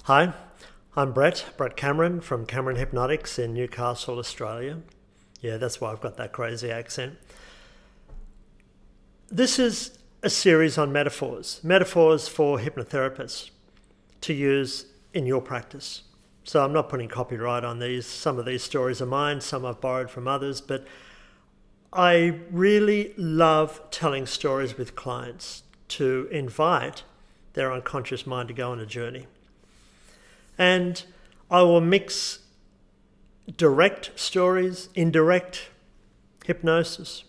Hi, I'm Brett Cameron from Cameron Hypnotics in Newcastle, Australia. Yeah, that's why I've got that crazy accent. This is a series on metaphors for hypnotherapists to use in your practice. So I'm not putting copyright on these. Some of these stories are mine, some I've borrowed from others, but I really love telling stories with clients to invite their unconscious mind to go on a journey. And I will mix direct stories, indirect hypnosis.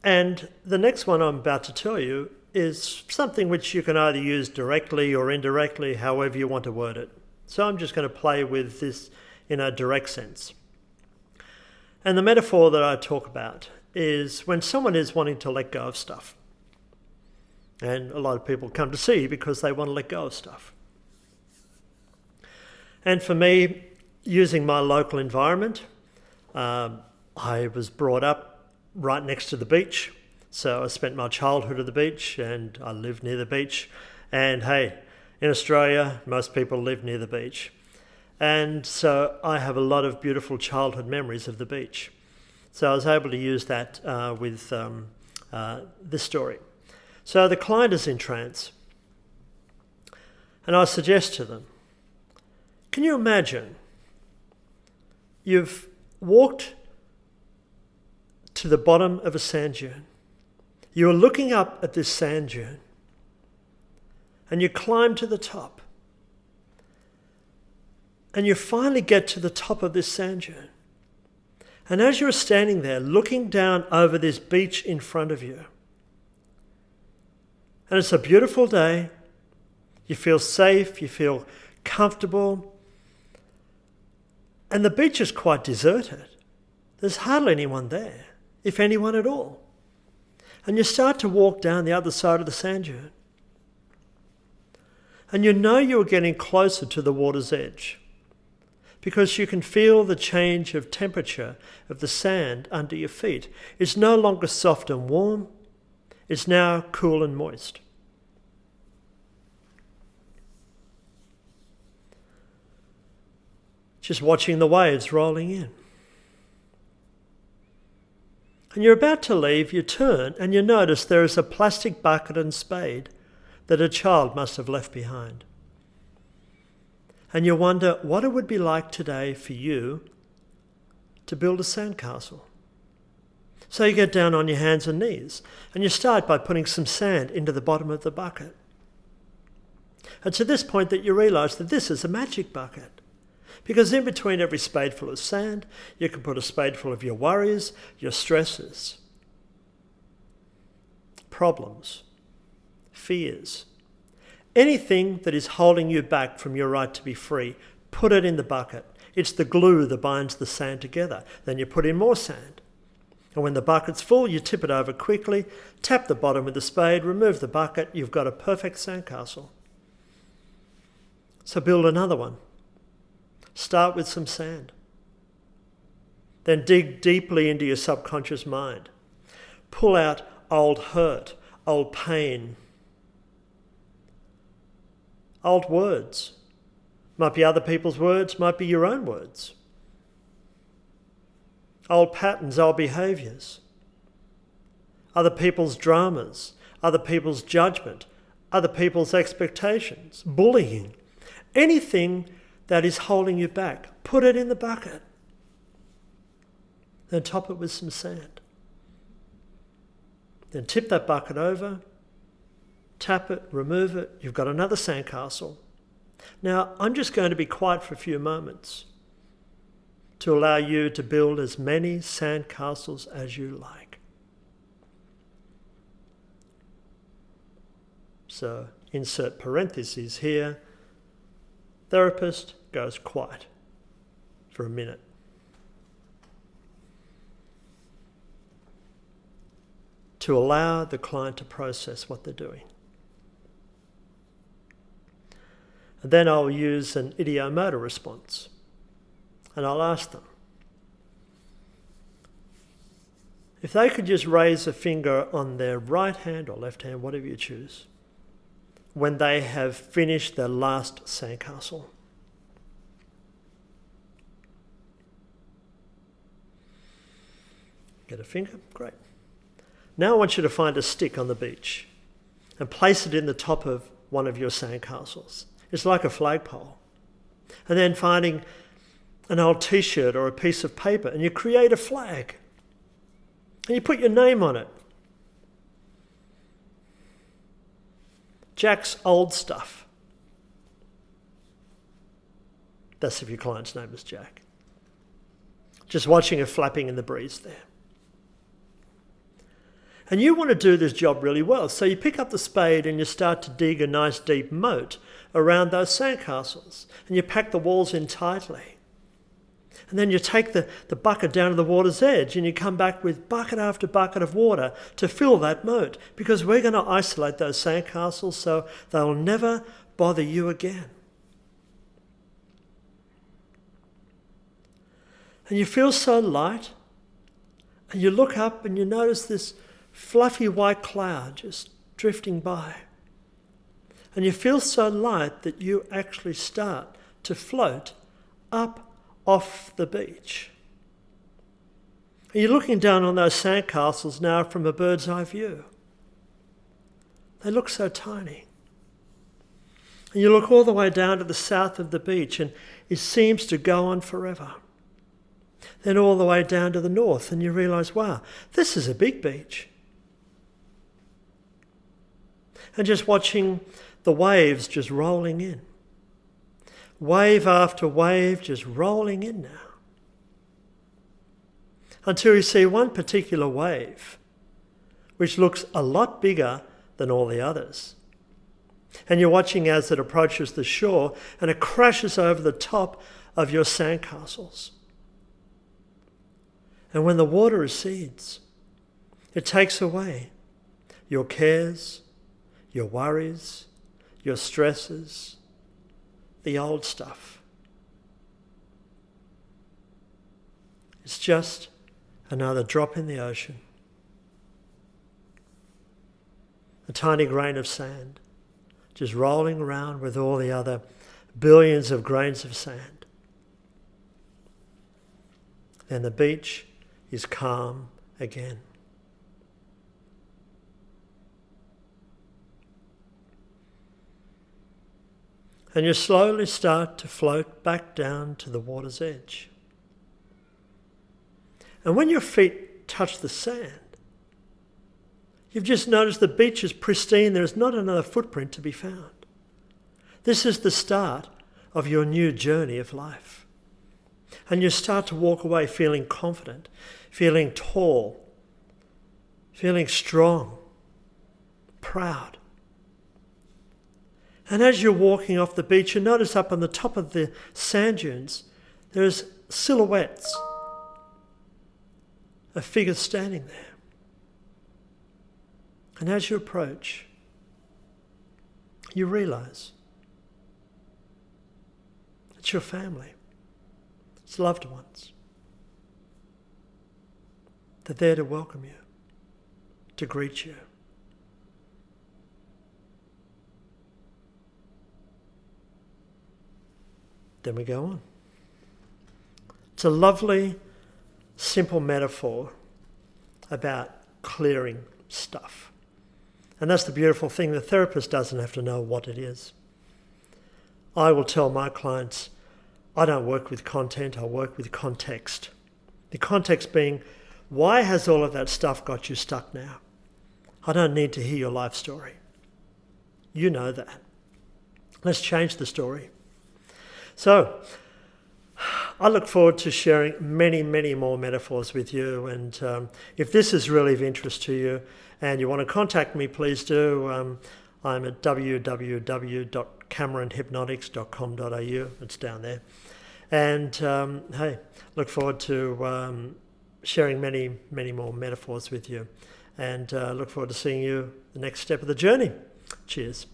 And the next one I'm about to tell you is something which you can either use directly or indirectly, however you want to word it. So I'm just going to play with this in a direct sense. And the metaphor that I talk about is when someone is wanting to let go of stuff. And a lot of people come to see because they want to let go of stuff. And for me, using my local environment, I was brought up right next to the beach. So I spent my childhood at the beach and I lived near the beach. And hey, in Australia, most people live near the beach. And so I have a lot of beautiful childhood memories of the beach. So I was able to use that with this story. So the client is in trance. And I suggest to them, can you imagine you've walked to the bottom of a sand dune. You're looking up at this sand dune and you climb to the top. And you finally get to the top of this sand dune. And as you're standing there looking down over this beach in front of you, and it's a beautiful day, you feel safe, you feel comfortable, and the beach is quite deserted. There's hardly anyone there, if anyone at all. And you start to walk down the other side of the sand dune. And you know you're getting closer to the water's edge because you can feel the change of temperature of the sand under your feet. It's no longer soft and warm. It's now cool and moist. Just watching the waves rolling in. And you're about to leave, you turn and you notice there is a plastic bucket and spade that a child must have left behind. And you wonder what it would be like today for you to build a sandcastle. So you get down on your hands and knees and you start by putting some sand into the bottom of the bucket. It's at this point that you realise that this is a magic bucket. Because in between every spadeful of sand, you can put a spadeful of your worries, your stresses, problems, fears. Anything that is holding you back from your right to be free, put it in the bucket. It's the glue that binds the sand together. Then you put in more sand. And when the bucket's full, you tip it over quickly, tap the bottom with the spade, remove the bucket, you've got a perfect sandcastle. So build another one. Start with some sand. Then dig deeply into your subconscious mind. Pull out old hurt, old pain, old words. Might be other people's words, might be your own words. Old patterns, old behaviours. Other people's dramas, other people's judgment, other people's expectations, bullying. Anything that is holding you back, put it in the bucket. Then top it with some sand. Then tip that bucket over, tap it, remove it, you've got another sandcastle. Now, I'm just going to be quiet for a few moments to allow you to build as many sandcastles as you like. So, insert parentheses here. Therapist goes quiet for a minute. To allow the client to process what they're doing. And then I'll use an idiomotor response. And I'll ask them if they could just raise a finger on their right hand or left hand, whatever you choose, when they have finished their last sandcastle. Get a finger? Great. Now I want you to find a stick on the beach and place it in the top of one of your sandcastles. It's like a flagpole. And then finding an old t-shirt or a piece of paper and you create a flag. And you put your name on it. Jack's old stuff. That's if your client's name is Jack. Just watching it flapping in the breeze there. And you want to do this job really well. So you pick up the spade and you start to dig a nice deep moat around those sandcastles. And you pack the walls in tightly. And then you take the bucket down to the water's edge and you come back with bucket after bucket of water to fill that moat. Because we're going to isolate those sandcastles so they'll never bother you again. And you feel so light. And you look up and you notice this fluffy white cloud just drifting by. And you feel so light that you actually start to float up off the beach. And you're looking down on those sandcastles now from a bird's eye view. They look so tiny. And you look all the way down to the south of the beach and it seems to go on forever. Then all the way down to the north and you realise, wow, this is a big beach. And just watching the waves just rolling in. Wave after wave just rolling in now. Until you see one particular wave, which looks a lot bigger than all the others. And you're watching as it approaches the shore and it crashes over the top of your sandcastles. And when the water recedes, it takes away your cares, your worries, your stresses, the old stuff. It's just another drop in the ocean. A tiny grain of sand, just rolling around with all the other billions of grains of sand. Then the beach is calm again. And you slowly start to float back down to the water's edge. And when your feet touch the sand, you've just noticed the beach is pristine. There is not another footprint to be found. This is the start of your new journey of life. And you start to walk away feeling confident, feeling tall, feeling strong, proud. And as you're walking off the beach, you notice up on the top of the sand dunes, there's silhouettes of figures standing there. And as you approach, you realise it's your family, it's loved ones. They're there to welcome you, to greet you. Then we go on. It's a lovely, simple metaphor about clearing stuff. And that's the beautiful thing. The therapist doesn't have to know what it is. I will tell my clients, I don't work with content, I work with context. The context being, why has all of that stuff got you stuck now? I don't need to hear your life story. You know that. Let's change the story. So, I look forward to sharing many, many more metaphors with you. And if this is really of interest to you and you want to contact me, please do. I'm at www.cameronhypnotics.com.au. It's down there. And hey, look forward to sharing many, many more metaphors with you. And look forward to seeing you the next step of the journey. Cheers.